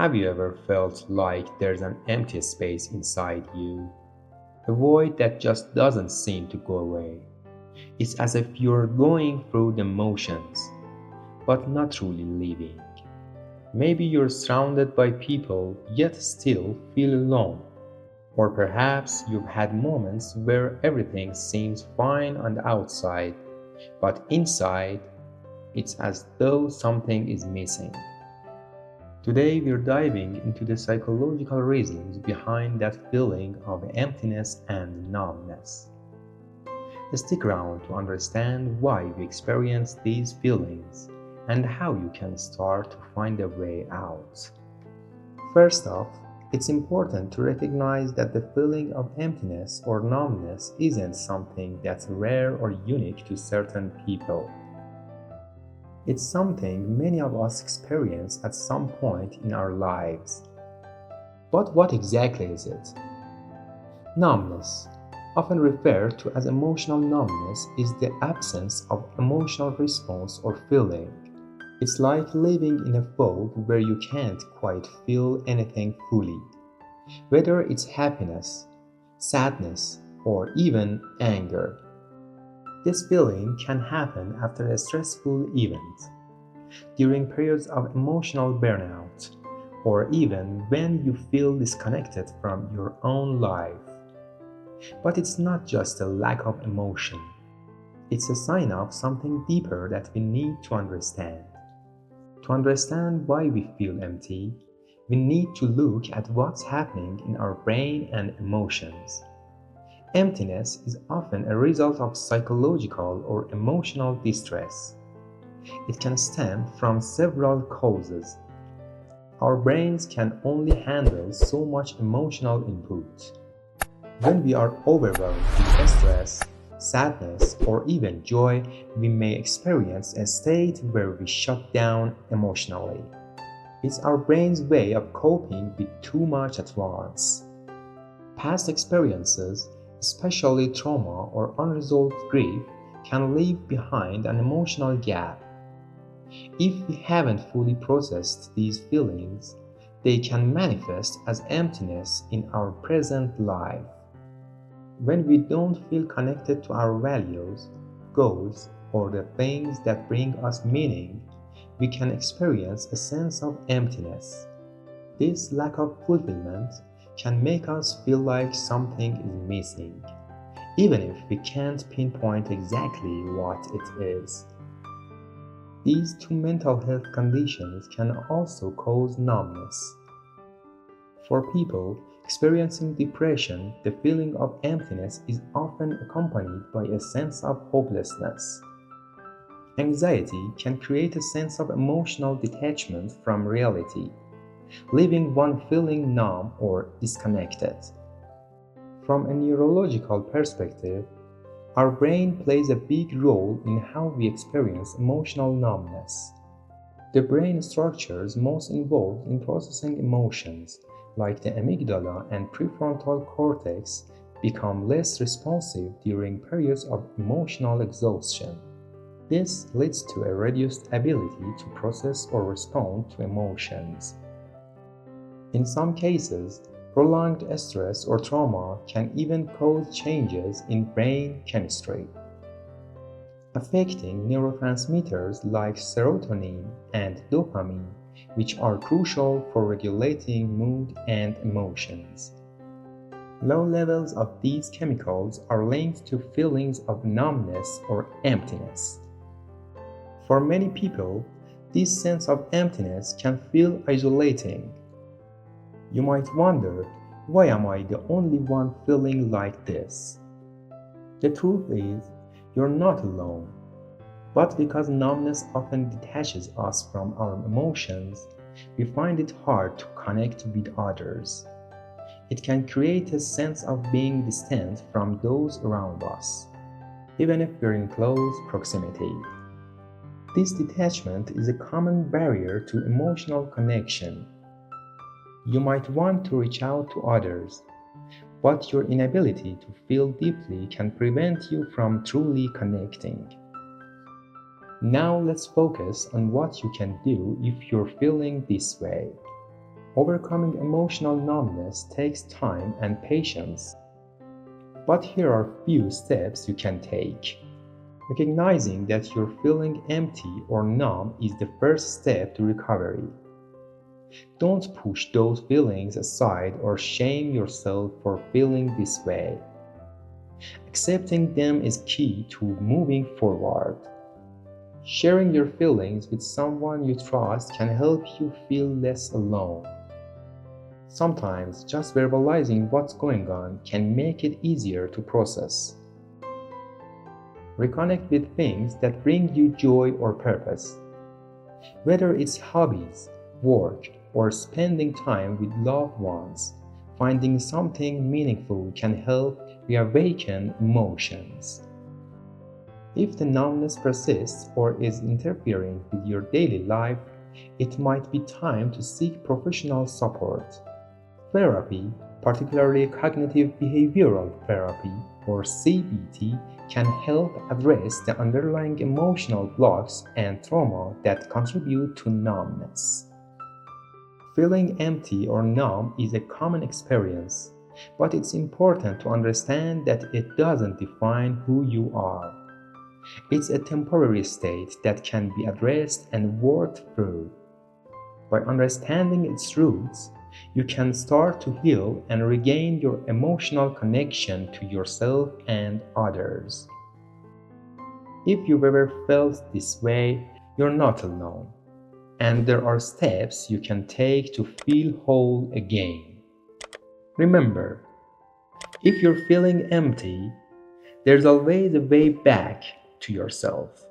Have you ever felt like there's an empty space inside you? A void that just doesn't seem to go away. It's as if you're going through the motions, but not truly living. Maybe you're surrounded by people yet still feel alone. Or perhaps you've had moments where everything seems fine on the outside, but inside it's as though something is missing. Today we're diving into the psychological reasons behind that feeling of emptiness and numbness. Stick around to understand why we experience these feelings and how you can start to find a way out. First off, it's important to recognize that the feeling of emptiness or numbness isn't something that's rare or unique to certain people. It's something many of us experience at some point in our lives. But what exactly is it? Numbness, often referred to as emotional numbness, is the absence of emotional response or feeling. It's like living in a fog where you can't quite feel anything fully, whether it's happiness, sadness, or even anger. This feeling can happen after a stressful event, during periods of emotional burnout, or even when you feel disconnected from your own life. But it's not just a lack of emotion, it's a sign of something deeper that we need to understand. To understand why we feel empty, we need to look at what's happening in our brain and emotions. Emptiness is often a result of psychological or emotional distress. It can stem from several causes. Our brains can only handle so much emotional input. When we are overwhelmed with stress, sadness, or even joy, we may experience a state where we shut down emotionally. It's our brain's way of coping with too much at once. Past experiences, especially trauma or unresolved grief, can leave behind an emotional gap. If we haven't fully processed these feelings, they can manifest as emptiness in our present life. When we don't feel connected to our values, goals, or the things that bring us meaning, we can experience a sense of emptiness. This lack of fulfillment can make us feel like something is missing, even if we can't pinpoint exactly what it is. These two mental health conditions can also cause numbness. For people experiencing depression, the feeling of emptiness is often accompanied by a sense of hopelessness. Anxiety can create a sense of emotional detachment from reality, leaving one feeling numb or disconnected. From a neurological perspective, our brain plays a big role in how we experience emotional numbness. The brain structures most involved in processing emotions, like the amygdala and prefrontal cortex, become less responsive during periods of emotional exhaustion. This leads to a reduced ability to process or respond to emotions. In some cases, prolonged stress or trauma can even cause changes in brain chemistry, affecting neurotransmitters like serotonin and dopamine, which are crucial for regulating mood and emotions. Low levels of these chemicals are linked to feelings of numbness or emptiness. For many people, this sense of emptiness can feel isolating. You might wonder, why am I the only one feeling like this? The truth is, you're not alone. But because numbness often detaches us from our emotions, we find it hard to connect with others. It can create a sense of being distant from those around us, even if we're in close proximity. This detachment is a common barrier to emotional connection. You might want to reach out to others, but your inability to feel deeply can prevent you from truly connecting. Now let's focus on what you can do if you're feeling this way. Overcoming emotional numbness takes time and patience, but here are few steps you can take. Recognizing that you're feeling empty or numb is the first step to recovery. Don't push those feelings aside or shame yourself for feeling this way. Accepting them is key to moving forward. Sharing your feelings with someone you trust can help you feel less alone. Sometimes just verbalizing what's going on can make it easier to process. Reconnect with things that bring you joy or purpose. Whether it's hobbies, work, or spending time with loved ones, finding something meaningful can help reawaken emotions. If the numbness persists or is interfering with your daily life, it might be time to seek professional support. Therapy, particularly cognitive behavioral therapy or CBT, can help address the underlying emotional blocks and trauma that contribute to numbness. Feeling empty or numb is a common experience, but it's important to understand that it doesn't define who you are. It's a temporary state that can be addressed and worked through. By understanding its roots, you can start to heal and regain your emotional connection to yourself and others. If you've ever felt this way, you're not alone, and there are steps you can take to feel whole again. Remember, if you're feeling empty, there's always a way back to yourself.